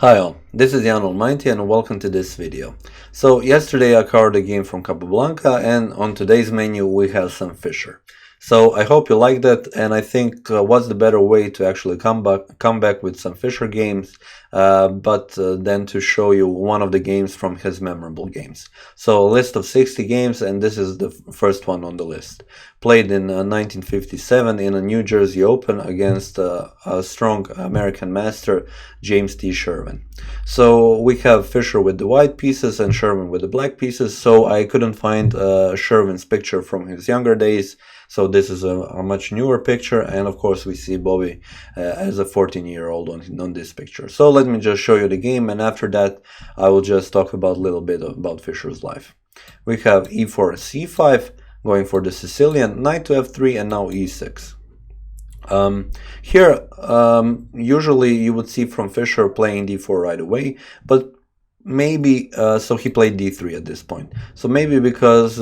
Hi all, this is Allmighty and welcome to this video. So yesterday I covered a game from Capablanca, and on today's menu we have some Fischer. So I hope you like that, and I think what's the better way to actually come back with some Fischer games than to show you one of the games from his memorable games. So a list of 60 games, and this is the first one on the list. Played in 1957 in a New Jersey Open against a strong American master, James T. Sherwin. So we have Fischer with the white pieces and Sherwin with the black pieces, so I couldn't find Sherwin's picture from his younger days. So this is a much newer picture, and of course we see Bobby as a 14-year-old on this picture. So let me just show you the game, and after that I will just talk about a little bit about Fischer's life. We have e4 c5, going for the Sicilian, knight to f3, and now e6. Usually you would see from Fischer playing d4 right away, but maybe so he played d3 at this point. So maybe because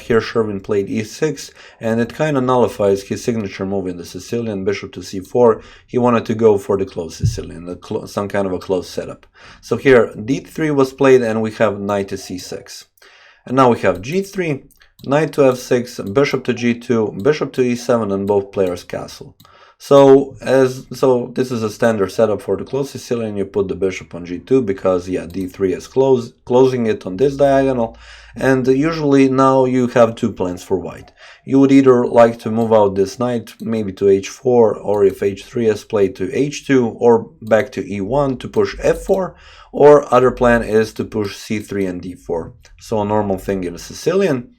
here Sherwin played e6, and it kind of nullifies his signature move in the Sicilian, bishop to c4. He wanted to go for the closed Sicilian, some kind of a closed setup. So here d3 was played, and we have knight to c6. And now we have g3, knight to f6, bishop to g2, bishop to e7, and both players castle. So this is a standard setup for the closed Sicilian. You put the bishop on g2 because d3 is closing it on this diagonal, and usually now you have two plans for white. You would either like to move out this knight maybe to h4, or if h3 is played to h2, or back to e1 to push f4, or other plan is to push c3 and d4. So a normal thing in a Sicilian.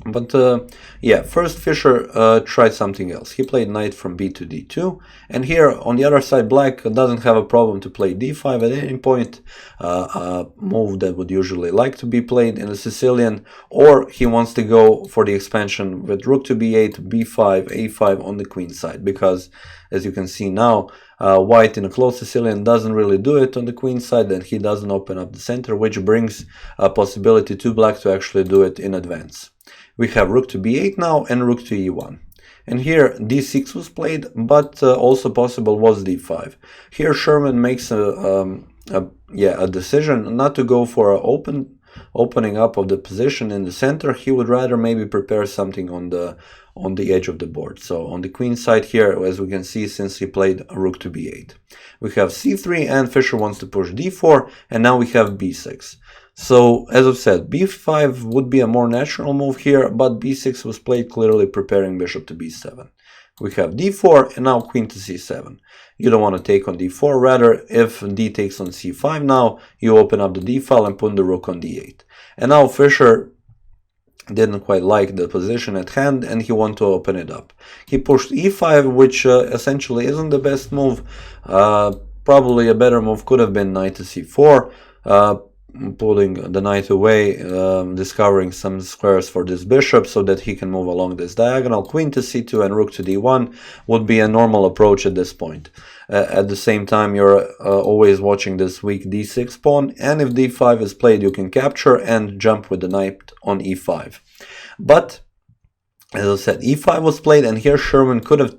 But first Fischer tried something else. He played knight from b to d2, and here on the other side black doesn't have a problem to play d5 at any point, a move that would usually like to be played in a Sicilian, or he wants to go for the expansion with rook to b8, b5, a5 on the queen side, because as you can see now, white in a closed Sicilian doesn't really do it on the queen side, and he doesn't open up the center, which brings a possibility to black to actually do it in advance. We have rook to b8 now and rook to e1. And here d6 was played, but also possible was d5. Here Sherwin makes a decision not to go for an opening up of the position in the center. He would rather maybe prepare something on the edge of the board. So on the queen side here, as we can see, since he played a rook to b8. We have c3, and Fischer wants to push d4, and now we have b6. So, as I've said, b5 would be a more natural move here, but b6 was played, clearly preparing bishop to b7. We have d4, and now queen to c7. You don't want to take on d4, rather, if d takes on c5 now, you open up the d file and put the rook on d8. And now Fischer didn't quite like the position at hand, and he wanted to open it up. He pushed e5, which essentially isn't the best move. Probably a better move could have been knight to c4, pulling the knight away, discovering some squares for this bishop so that he can move along this diagonal. Queen to c2 and rook to d1 would be a normal approach at this point. At the same time, you're always watching this weak d6 pawn, and if d5 is played, you can capture and jump with the knight on e5. But as I said, e5 was played, and here Sherwin could have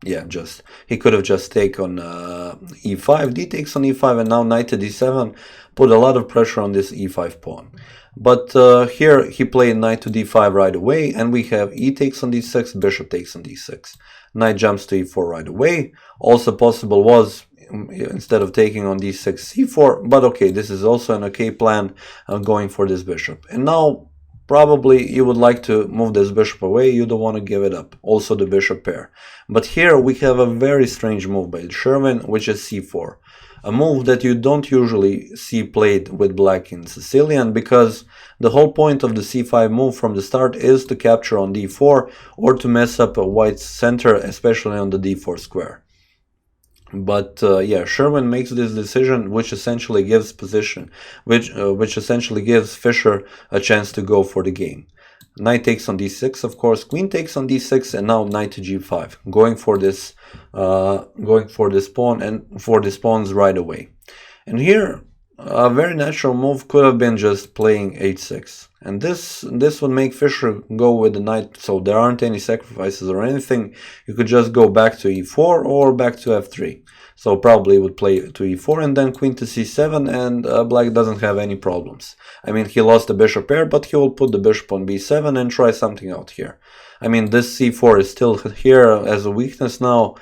he could have just taken e5, d takes on e5, and now knight to d7 put a lot of pressure on this e5 pawn. But here he played knight to d5 right away, and we have e takes on d6, bishop takes on d6. Knight jumps to e4 right away. Also possible was, instead of taking on d6, c4, but okay, this is also an okay plan, going for this bishop. And now probably you would like to move this bishop away, you don't want to give it up, also the bishop pair. But here we have a very strange move by Sherwin, which is c4. A move that you don't usually see played with black in Sicilian, because the whole point of the c5 move from the start is to capture on d4 or to mess up a white's center, especially on the d4 square. But Sherwin makes this decision, which essentially gives essentially gives Fischer a chance to go for the game. Knight takes on d6, of course, queen takes on d6, and now knight to g5, going for this pawn and for these pawns right away. And here a very natural move could have been just playing h6, and this would make Fischer go with the knight, so there aren't any sacrifices or anything. You could just go back to e4 or back to f3. So probably would play to e4 and then queen to c7, and black doesn't have any problems. I mean, he lost the bishop pair, but he will put the bishop on b7 and try something out here. I mean, this c4 is still here as a weakness now.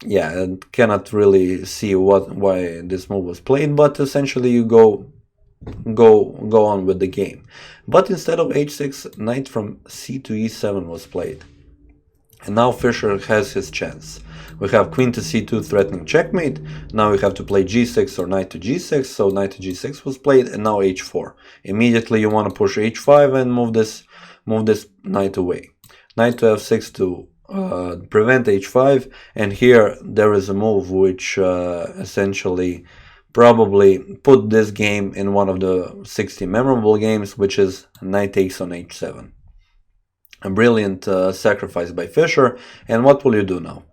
Yeah, I cannot really see why this move was played, but essentially you go on with the game. But instead of h6, knight from c to e7 was played. And now Fischer has his chance. We have queen to c2 threatening checkmate. Now we have to play g6 or knight to g6. So knight to g6 was played, and now h4. Immediately you want to push h5 and move this knight away. Knight to f6 to prevent h5, and here there is a move which essentially probably put this game in one of the 60 memorable games, which is knight takes on h7. A brilliant sacrifice by Fischer. And what will you do now?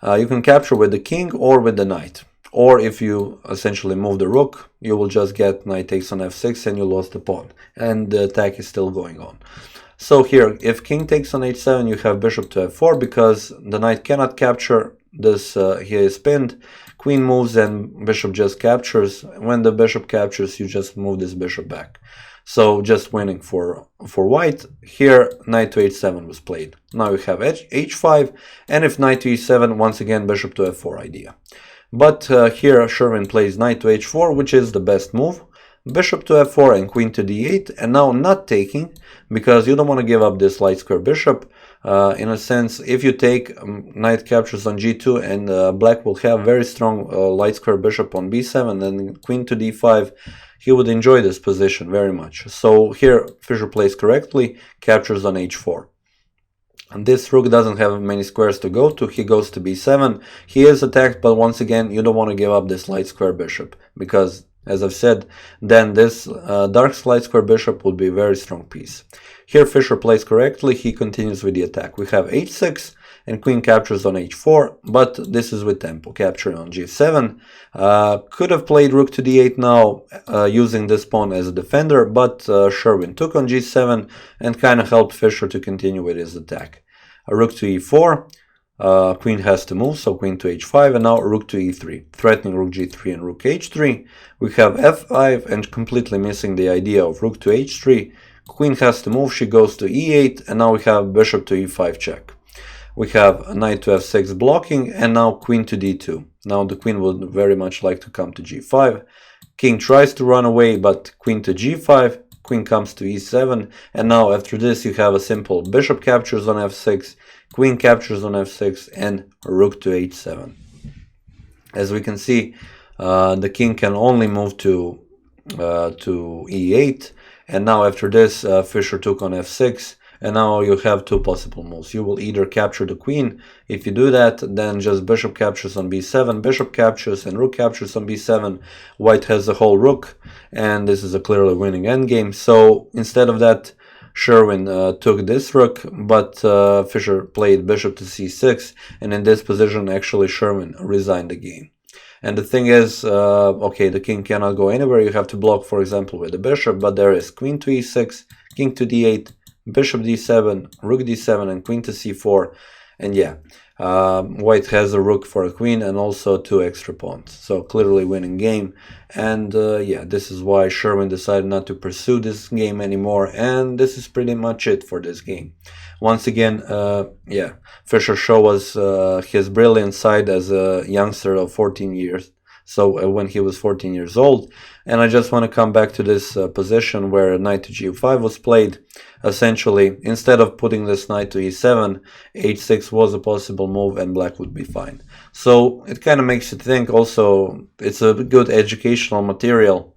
You can capture with the king or with the knight, or if you essentially move the rook, you will just get knight takes on f6 and you lost the pawn, and the attack is still going on. So here, if king takes on h7, you have bishop to f4 because the knight cannot capture this. Here is pinned. Queen moves and bishop just captures. When the bishop captures, you just move this bishop back. So just winning for white. Here, knight to h7 was played. Now you have h5, and if knight to e7, once again bishop to f4 idea. But here Sherwin plays knight to h4, which is the best move. Bishop to f4 and queen to d8, and now not taking, because you don't want to give up this light square bishop. In a sense, if you take, knight captures on g2, and black will have very strong light square bishop on b7, and queen to d5, he would enjoy this position very much. So here Fischer plays correctly, captures on h4. And this rook doesn't have many squares to go to. He goes to b7. He is attacked, but once again, you don't want to give up this light square bishop, because as I've said, then this dark light square bishop would be a very strong piece. Here Fischer plays correctly, he continues with the attack. We have h6 and queen captures on h4, but this is with tempo, capturing on g7. Could have played rook to d8 now, using this pawn as a defender, but Sherwin took on g7 and kind of helped Fischer to continue with his attack. A rook to e4. Queen has to move, so queen to h5, and now rook to e3, threatening rook g3 and rook h3. We have f5 and completely missing the idea of rook to h3. Queen has to move, she goes to e8, and now we have bishop to e5 check. We have knight to f6 blocking, and now queen to d2. Now the queen would very much like to come to g5. King tries to run away, but queen to g5, queen comes to e7, and now after this you have a simple bishop captures on f6, queen captures on f6, and rook to h7. As we can see, the king can only move to e8, and now after this Fischer took on f6, and now you have two possible moves. You will either capture the queen. If you do that, then just bishop captures on b7, bishop captures, and rook captures on b7. White has the whole rook, and this is a clearly winning endgame. So instead of that, Sherwin took this rook, but Fischer played bishop to c6, and in this position actually Sherwin resigned the game. And the thing is, okay, the king cannot go anywhere. You have to block, for example, with the bishop, but there is queen to e6, king to d8, bishop d7, rook d7, and queen to c4. And yeah, white has a rook for a queen and also two extra pawns. So clearly winning game. And yeah, this is why Sherwin decided not to pursue this game anymore. And this is pretty much it for this game. Once again, yeah, Fischer showed us his brilliant side as a youngster of 14 years. So when he was 14 years old. And I just want to come back to this position where knight to g5 was played. Essentially, instead of putting this knight to e7, h6 was a possible move and black would be fine. So it kind of makes you think. Also, it's a good educational material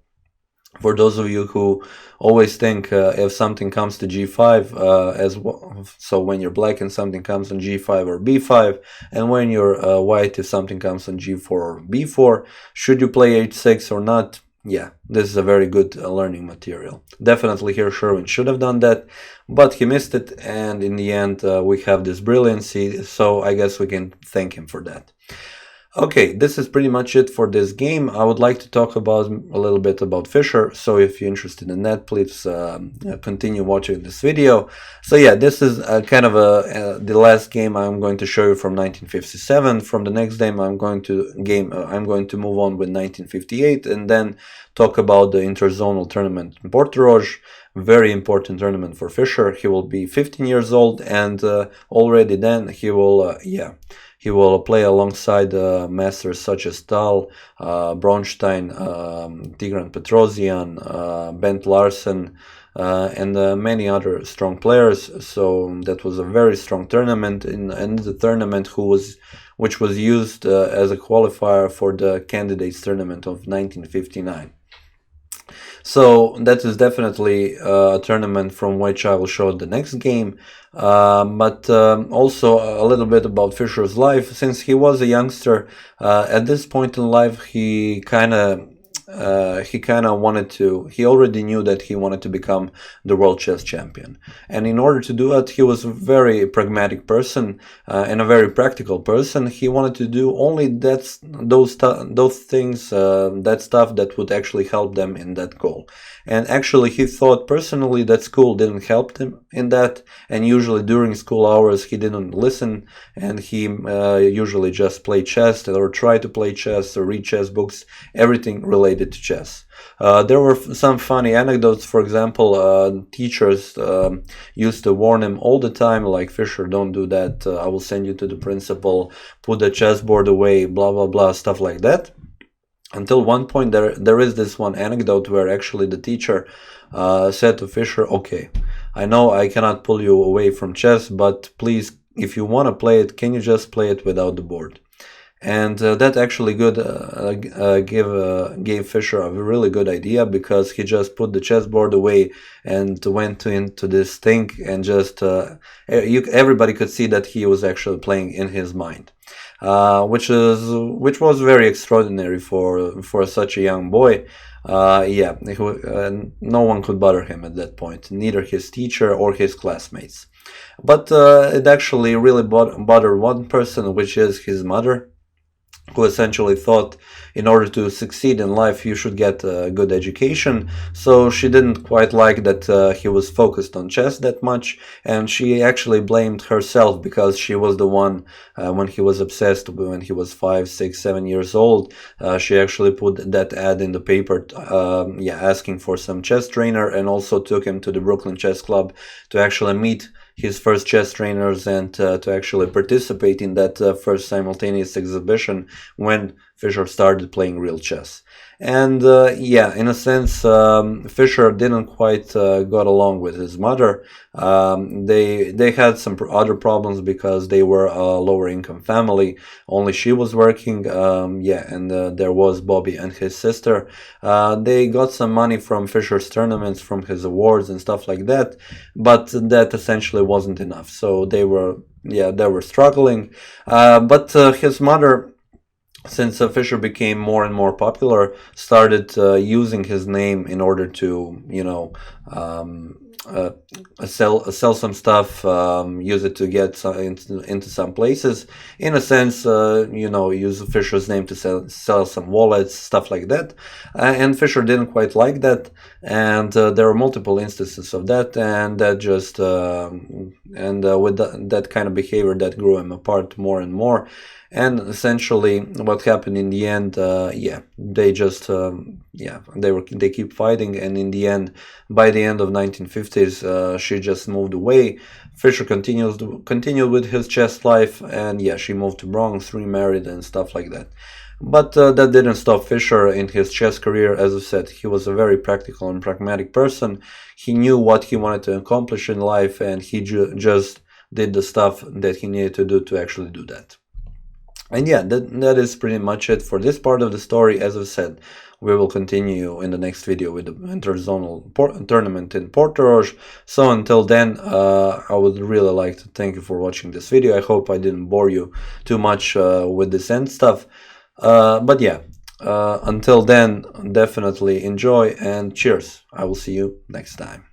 for those of you who always think if something comes to g5 as well, so when you're black and something comes on g5 or b5, and when you're white if something comes on g4 or b4, should you play h6 or not? Yeah, this is a very good learning material. Definitely here Sherwin should have done that, but he missed it, and in the end we have this brilliancy, so I guess we can thank him for that. Okay, this is pretty much it for this game. I would like to talk about a little bit about Fischer, so if you're interested in that, please continue watching this video. So yeah, this is kind of the last game I'm going to show you from 1957. From the next game, I'm going to move on with 1958, and then talk about the interzonal tournament in Portorož. Very important tournament for Fischer. He will be 15 years old, and already then he will he will play alongside masters such as Tal, Bronstein, Tigran Petrosian, Bent Larsen, and many other strong players. So that was a very strong tournament, and the tournament which was used as a qualifier for the candidates tournament of 1959. So that is definitely a tournament from which I will show the next game, but also a little bit about Fischer's life. Since he was a youngster, at this point in life, he kind of wanted to, he already knew that he wanted to become the world chess champion. And in order to do that, he was a very pragmatic person and a very practical person. He wanted to do only those things, that stuff that would actually help them in that goal. And actually, he thought personally that school didn't help him in that. And usually during school hours, he didn't listen, and he usually just played chess or tried to play chess or read chess books, everything related to chess. There were some funny anecdotes. For example, teachers used to warn him all the time, like, Fischer, don't do that, I will send you to the principal, put the chessboard away, blah blah blah, stuff like that. Until one point, there is this one anecdote where actually the teacher said to Fischer, okay, I know I cannot pull you away from chess, but please, if you want to play it, can you just play it without the board? And that actually gave Fischer a really good idea, because he just put the chessboard away and went into this thing, and just everybody could see that he was actually playing in his mind, which was very extraordinary for such a young boy. Yeah, no one could bother him at that point, neither his teacher or his classmates. But it actually really bothered one person, which is his mother, who essentially thought in order to succeed in life you should get a good education. So she didn't quite like that he was focused on chess that much, and she actually blamed herself, because she was the one, when he was obsessed, when he was 5, 6, 7 years old, she actually put that ad in the paper, asking for some chess trainer, and also took him to the Brooklyn Chess Club to actually meet his first chess trainers, and to actually participate in that first simultaneous exhibition when Fischer started playing real chess. And in a sense, Fischer didn't quite got along with his mother. They had some other problems, because they were a lower income family. Only she was working, and there was Bobby and his sister. They got some money from Fischer's tournaments, from his awards and stuff like that, but that essentially wasn't enough. So they were struggling. But his mother, since Fischer became more and more popular, started using his name in order to, sell some stuff, use it to get into some places. In a sense, use Fischer's name to sell some wallets, stuff like that. And Fischer didn't quite like that, and there were multiple instances of that, and that just with that kind of behavior, that grew him apart more and more. And essentially, what happened in the end, they just, they keep fighting, and in the end, by the end of 1950s, she just moved away. Fischer continued with his chess life, and she moved to Bronx, remarried, and stuff like that. But that didn't stop Fischer in his chess career. As I said, he was a very practical and pragmatic person. He knew what he wanted to accomplish in life, and he just did the stuff that he needed to do to actually do that. And that is pretty much it for this part of the story. As I said, we will continue in the next video with the interzonal tournament in Portorož. So until then, I would really like to thank you for watching this video. I hope I didn't bore you too much with this end stuff. Until then, definitely enjoy, and cheers. I will see you next time.